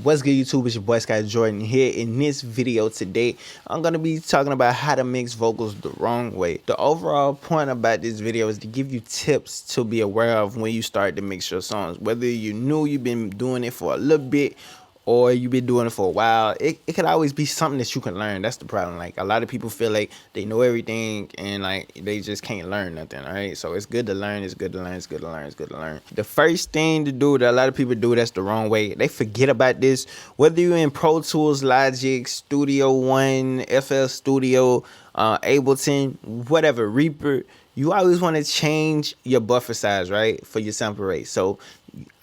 What's good, YouTube? It's your boy Sky Jordxn here. In this video today, I'm going to be talking about how to mix vocals the wrong way. The overall point about this video is to give you tips to be aware of when you start to mix your songs. Whether you knew you've been doing it for a little bit or you've been doing it for a while, it could always be something that you can learn. That's the problem. Like, a lot of people feel like they know everything and like they just can't learn nothing. All right, so it's good to learn. It's good to learn. It's good to learn. It's good to learn. The first thing to do that a lot of people do that's the wrong way, they forget about this. Whether you're in Pro Tools, Logic, Studio One, FL Studio, Ableton, whatever, Reaper, you always want to change your buffer size, right, for your sample rate. So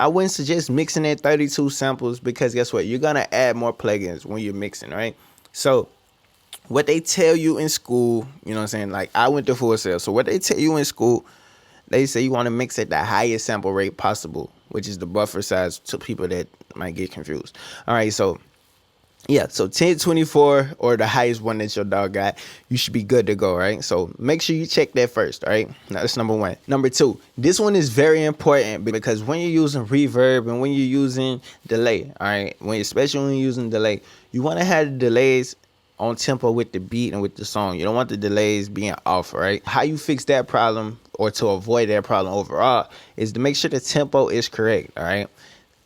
I wouldn't suggest mixing at 32 samples because guess what? You're going to add more plugins when you're mixing, right? So what they tell you in school, you know what I'm saying? Like, I went to Full Sail. So what they tell you in school, they say you want to mix at the highest sample rate possible, which is the buffer size, to people that might get confused. All right, so yeah, so 1024 or the highest one that your dog got, you should be good to go, right? So make sure you check that first, all right? Now, that's number one. Number two, this one is very important because when you're using reverb and when you're using delay, all right, especially when you're using delay, you want to have the delays on tempo with the beat and with the song. You don't want the delays being off, right? How you fix that problem or to avoid that problem overall is to make sure the tempo is correct, all right?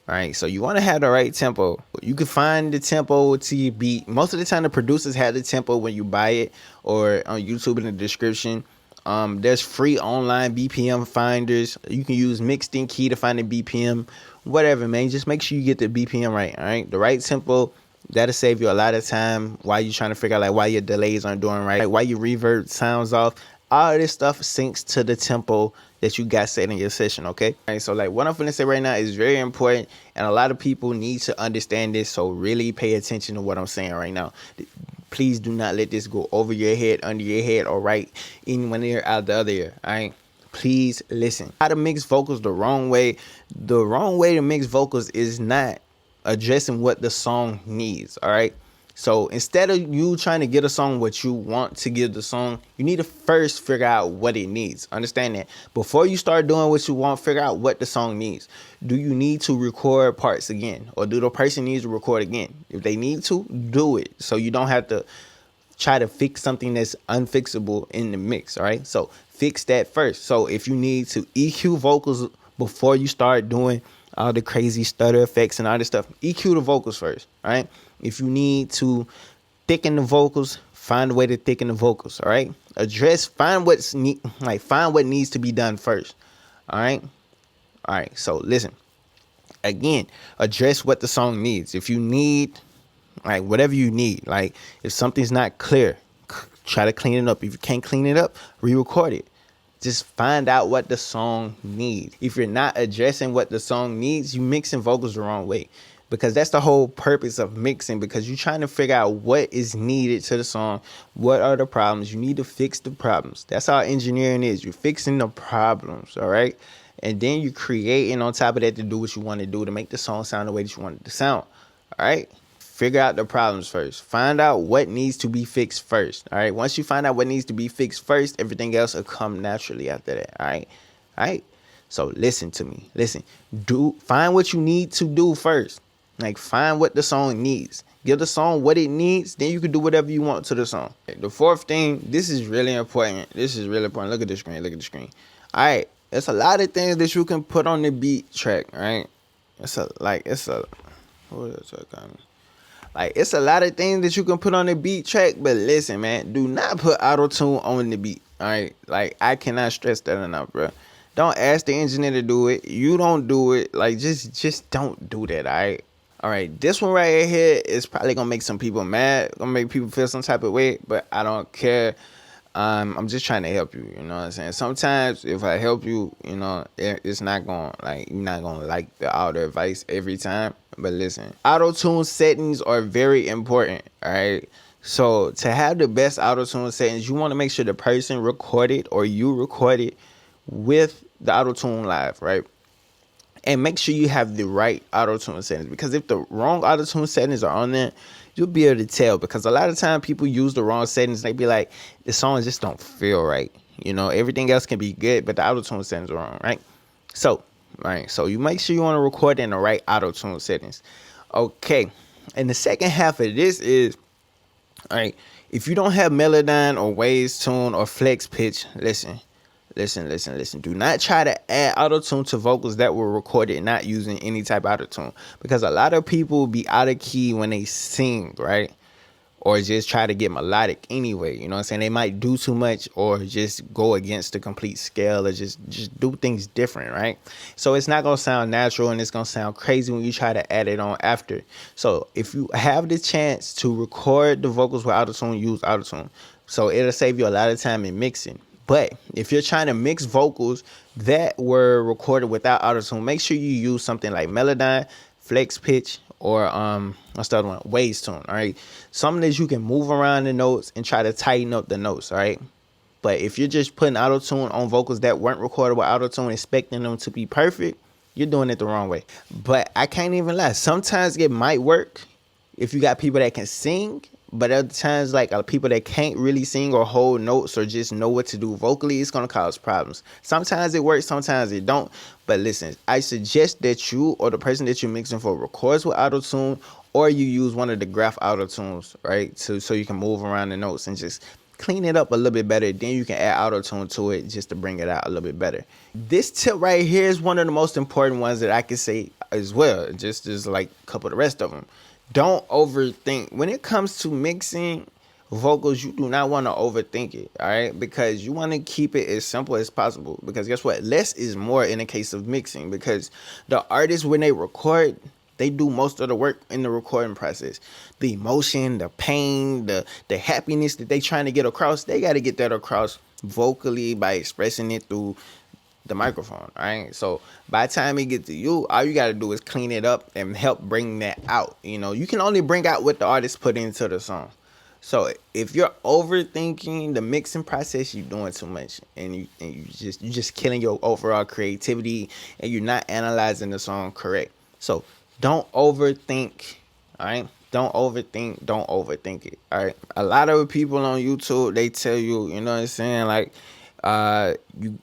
All right, so you want to have the right tempo. You can find the tempo to your beat. Most of the time, the producers have the tempo when you buy it or on YouTube in the description. There's free online BPM finders. You can use mixed in key to find the BPM. Whatever, man. Just make sure you get the BPM right, all right? The right tempo. That'll save you a lot of time while you're trying to figure out like why your delays aren't doing right, like why your reverb sounds off. All of this stuff syncs to the tempo that you got set in your session, okay? All right, so like what I'm finna say right now is very important, and a lot of people need to understand this, so really pay attention to what I'm saying right now. Please do not let this go over your head, under your head, or right in one ear, out the other ear, all right? Please listen. How to mix vocals the wrong way. The wrong way to mix vocals is not addressing what the song needs, all right? So instead of you trying to get a song what you want to give the song, you need to first figure out what it needs. Understand that. Before you start doing what you want, figure out what the song needs. Do you need to record parts again? Or do the person needs to record again? If they need to, do it. So you don't have to try to fix something that's unfixable in the mix, all right? So fix that first. So if you need to EQ vocals before you start doing all the crazy stutter effects and all this stuff, EQ the vocals first, all right? If you need to thicken the vocals, find a way to thicken the vocals, all right? Find what needs to be done first, all right? All right, so listen. Again, address what the song needs. If you need, like, whatever you need, like, if something's not clear, try to clean it up. If you can't clean it up, re-record it. Just find out what the song needs. If you're not addressing what the song needs, you're mixing vocals the wrong way. Because that's the whole purpose of mixing, because you're trying to figure out what is needed to the song. What are the problems? You need to fix the problems. That's how engineering is. You're fixing the problems, all right? And then you're creating on top of that to do what you want to do to make the song sound the way that you want it to sound, all right? Figure out the problems first. Find out what needs to be fixed first, all right? Once you find out what needs to be fixed first, everything else will come naturally after that, all right? All right? So listen to me. Listen. Find what you need to do first. Like, find what the song needs. Give the song what it needs, then you can do whatever you want to the song. The fourth thing, this is really important. This is really important. Look at the screen. Look at the screen. All right. There's a lot of things that you can put on the beat track, right? It's a lot of things that you can put on the beat track, but listen, man, do not put auto-tune on the beat, all right? Like, I cannot stress that enough, bro. Don't ask the engineer to do it. You don't do it. Like, just don't do that, all right? All right, this one right here is probably gonna make some people mad, gonna make people feel some type of way, but I don't care. I'm just trying to help you, you know what I'm saying? Sometimes if I help you, you know, it's not gonna, like, you're not gonna like all the advice every time. But listen, auto-tune settings are very important, all right? So to have the best auto-tune settings, you want to make sure the person recorded or you recorded with the auto-tune live, right? And make sure you have the right auto-tune settings, because if the wrong auto-tune settings are on there, you'll be able to tell. Because a lot of time people use the wrong settings. They be like, the song just don't feel right. You know, everything else can be good, but the auto-tune settings are wrong, right? So, right, so you make sure you want to record in the right auto-tune settings. Okay, and the second half of this is, all right, if you don't have Melodyne or Waves Tune or Flex Pitch, listen. Do not try to add Autotune to vocals that were recorded not using any type of Autotune, because a lot of people be out of key when they sing, right? Or just try to get melodic anyway. You know what I'm saying? They might do too much or just go against the complete scale, or just do things different, right? So it's not gonna sound natural, and it's gonna sound crazy when you try to add it on after. So if you have the chance to record the vocals with Autotune, use Autotune. So it'll save you a lot of time in mixing. But if you're trying to mix vocals that were recorded without Autotune, make sure you use something like Melodyne, Flex Pitch, or what's the other one? Waves Tune. All right, something that you can move around the notes and try to tighten up the notes. All right. But if you're just putting Autotune on vocals that weren't recorded with Autotune, expecting them to be perfect, you're doing it the wrong way. But I can't even lie. Sometimes it might work if you got people that can sing, but other times, like people that can't really sing or hold notes or just know what to do vocally, it's gonna cause problems. Sometimes it works, sometimes it don't. But listen, I suggest that you or the person that you're mixing for records with Autotune, or you use one of the graph Autotunes, right? So you can move around the notes and just clean it up a little bit better. Then you can add Autotune to it just to bring it out a little bit better. This tip right here is one of the most important ones that I can say as well, just like a couple of the rest of them. Don't overthink. When it comes to mixing vocals, you do not want to overthink it, all right? Because you want to keep it as simple as possible. Because guess what? Less is more in the case of mixing. Because the artists, when they record, they do most of the work in the recording process. The emotion, the pain, the happiness that they trying to get across, they got to get that across vocally by expressing it through the microphone. All right, so by the time it gets to you, all you got to do is clean it up and help bring that out. You know, you can only bring out what the artist put into the song. So if you're overthinking the mixing process, you're doing too much, and you just killing your overall creativity, and you're not analyzing the song correct. So don't overthink. All right, don't overthink it. All right, a lot of people on YouTube, they tell you, you know what I'm saying, like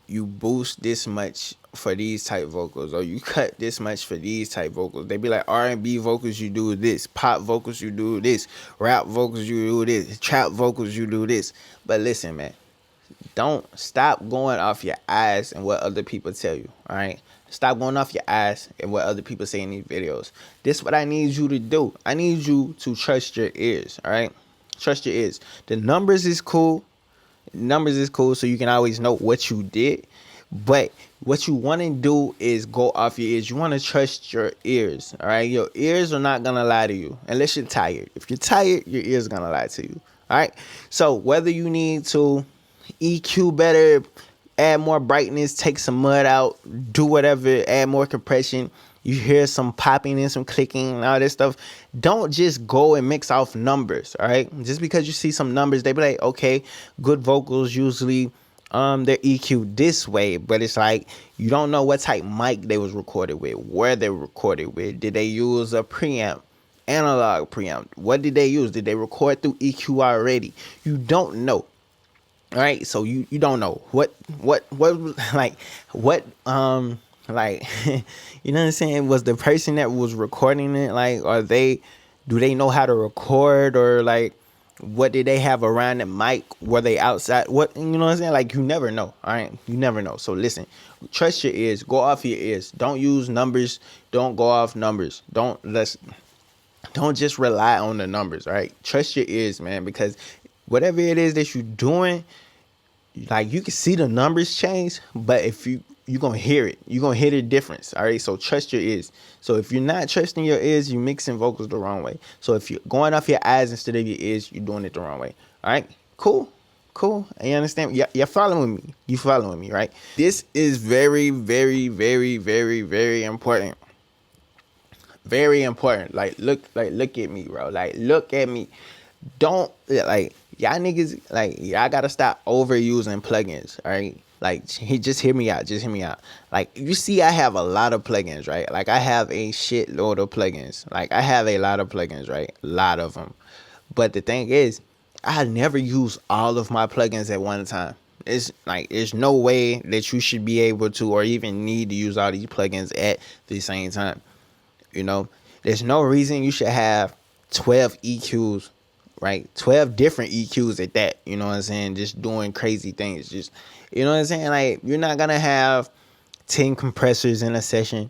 you boost this much for these type vocals, or you cut this much for these type vocals. They be like, R&B vocals you do this, pop vocals you do this, rap vocals you do this, trap vocals you do this. But listen, man, don't stop going off your eyes and what other people tell you. All right, stop going off your eyes and what other people say in these videos. This is what I need you to do. I need you to trust your ears. All right, trust your ears. The numbers is cool, so you can always know what you did. But what you want to do is go off your ears. You want to trust your ears. All right, your ears are not gonna lie to you unless you're tired. If you're tired, your ears are gonna lie to you. All right, so whether you need to EQ better, add more brightness, take some mud out, do whatever, add more compression, you hear some popping and some clicking and all this stuff, don't just go and mix off numbers. All right, just because you see some numbers, they be like, okay, good vocals usually they're EQ'd this way, but it's like you don't know what type mic they was recorded with, where they recorded with. Did they use a preamp, analog preamp? What did they use? Did they record through EQ already? You don't know. All right, so you don't know what like what like you know what I'm saying, was the person that was recording it, like, do they know how to record, or like what did they have around the mic? Were they outside? What, you know what I'm saying? Like, you never know. All right, you never know. So listen, trust your ears. Go off your ears. Don't use numbers. Don't go off numbers. Don't just rely on the numbers. All right, trust your ears, man, because whatever it is that you're doing, like, you can see the numbers change, but if you're gonna hear it, you're gonna hear the difference. All right, so trust your ears. So if you're not trusting your ears, you're mixing vocals the wrong way. So if you're going off your eyes instead of your ears, you're doing it the wrong way. All right, cool. You understand? You're following me. You following me, right? This is very, very, very, very, very important. Very important. Like, look at me, bro. Like, look at me. Don't, like, y'all niggas, like, y'all gotta stop overusing plugins. All right, like, just hear me out. Like, you see, I have a lot of plugins, right? Like, I have a shitload of plugins. Like, I have a lot of plugins, right? A lot of them. But the thing is, I never use all of my plugins at one time. It's like, there's no way that you should be able to, or even need to, use all these plugins at the same time. You know, There's no reason you should have 12 EQs, right? 12 different EQs at that, you know what I'm saying? Just doing crazy things. Just, you know what I'm saying? Like, you're not going to have 10 compressors in a session.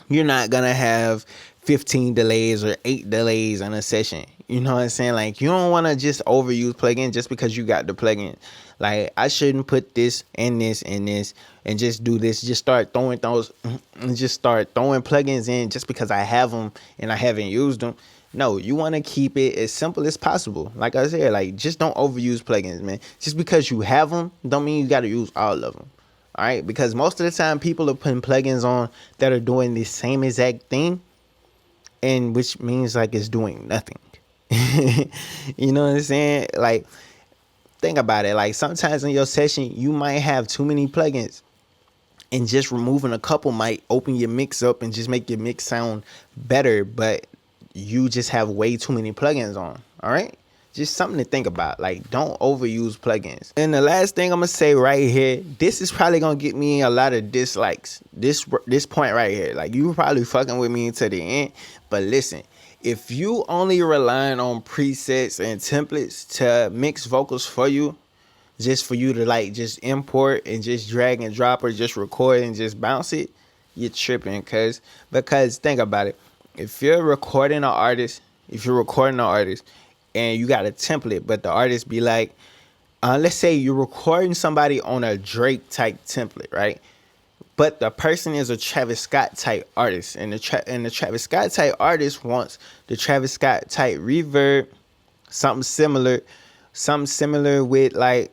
You're not going to have 15 delays or 8 delays in a session. You know what I'm saying? Like, you don't want to just overuse plugin just because you got the plugin. Like, I shouldn't put this and this and this and just do this. Just start throwing those and just start throwing plugins in just because I have them and I haven't used them. No, you want to keep it as simple as possible. Like I said, like, just don't overuse plugins, man. Just because you have them don't mean you got to use all of them. All right, because most of the time people are putting plugins on that are doing the same exact thing, and which means like it's doing nothing. You know what I'm saying? Like, think about it. Like, sometimes in your session you might have too many plugins, and just removing a couple might open your mix up and just make your mix sound better, but you just have way too many plugins on. All right, just something to think about. Like, don't overuse plugins. And the last thing I'm gonna say right here, this is probably gonna get me a lot of dislikes. This point right here, like, you probably fucking with me to the end, but listen, if you only relying on presets and templates to mix vocals for you, just for you to like just import and just drag and drop or just record and just bounce it, you're tripping. Because think about it. If you're recording an artist, and you got a template, but the artist be like, let's say you're recording somebody on a Drake type template, right? But the person is a Travis Scott type artist, and the Travis Scott type artist wants the Travis Scott type reverb, something similar with like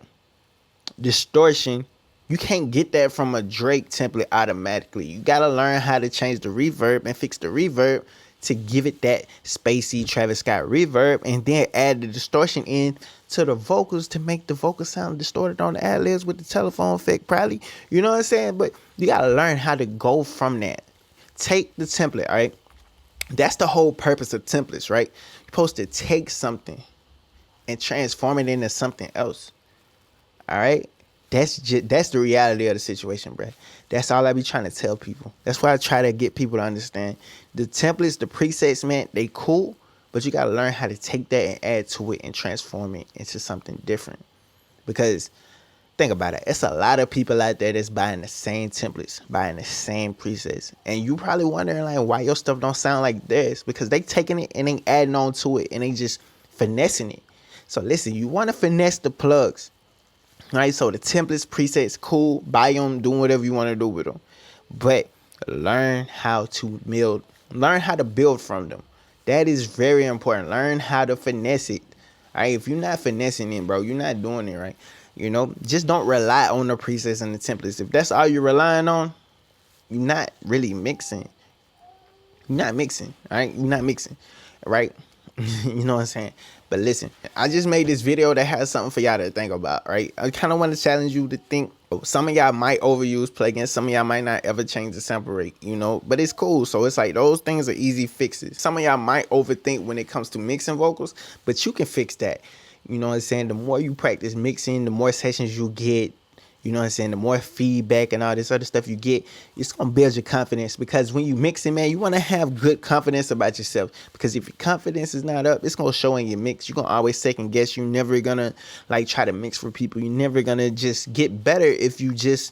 distortion. You can't get that from a Drake template automatically. You gotta learn how to change the reverb and fix the reverb to give it that spacey Travis Scott reverb, and then add the distortion in to the vocals to make the vocal sound distorted on the ad-libs with the telephone effect, probably. You know what I'm saying? But you gotta learn how to go from that. Take the template, all right? That's the whole purpose of templates, right? You're supposed to take something and transform it into something else. All right, that's the reality of the situation, bro. That's all I be trying to tell people. That's why I try to get people to understand the templates, the presets, man. They cool, but you gotta learn how to take that and add to it and transform it into something different. Because think about it, it's a lot of people out there that's buying the same templates, buying the same presets, and you probably wondering like why your stuff don't sound like theirs, because they taking it and they adding on to it and they just finessing it. So listen, you want to finesse the plugs. Right, so the templates, presets, cool, buy them, do whatever you want to do with them, but learn how to build from them. That is very important. Learn how to finesse it. All right, if you're not finessing it, bro, you're not doing it right. You know, just don't rely on the presets and the templates. If that's all you're relying on, you're not really mixing. You're not mixing, all right? You're not mixing, right? You know what I'm saying? But listen, I just made this video that has something for y'all to think about, right? I kind of want to challenge you to think. Some of y'all might overuse plugins. Some of y'all might not ever change the sample rate, you know? But it's cool. So it's like those things are easy fixes. Some of y'all might overthink when it comes to mixing vocals, but you can fix that. You know what I'm saying? The more you practice mixing, the more sessions you get. You know what I'm saying? The more feedback and all this other stuff you get, it's going to build your confidence. Because when you mix it, man, you want to have good confidence about yourself. Because if your confidence is not up, it's going to show in your mix. You're going to always second guess. You're never going to like try to mix for people. You're never going to just get better if you just,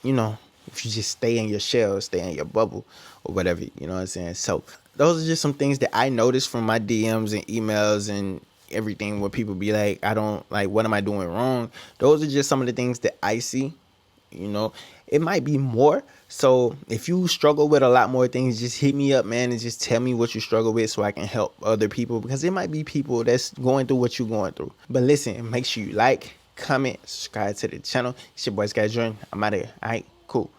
you know, if you just stay in your shell, stay in your bubble or whatever. You know what I'm saying? So those are just some things that I noticed from my DMs and emails and everything, where people be like, I don't like, what am I doing wrong? Those are just some of the things that I see. You know, it might be more. So if you struggle with a lot more things, just hit me up, man, and just tell me what you struggle with so I can help other people, because it might be people that's going through what you're going through. But listen, make sure you like, comment, subscribe to the channel. It's your boy Jordxn. I'm out of here. All right, cool.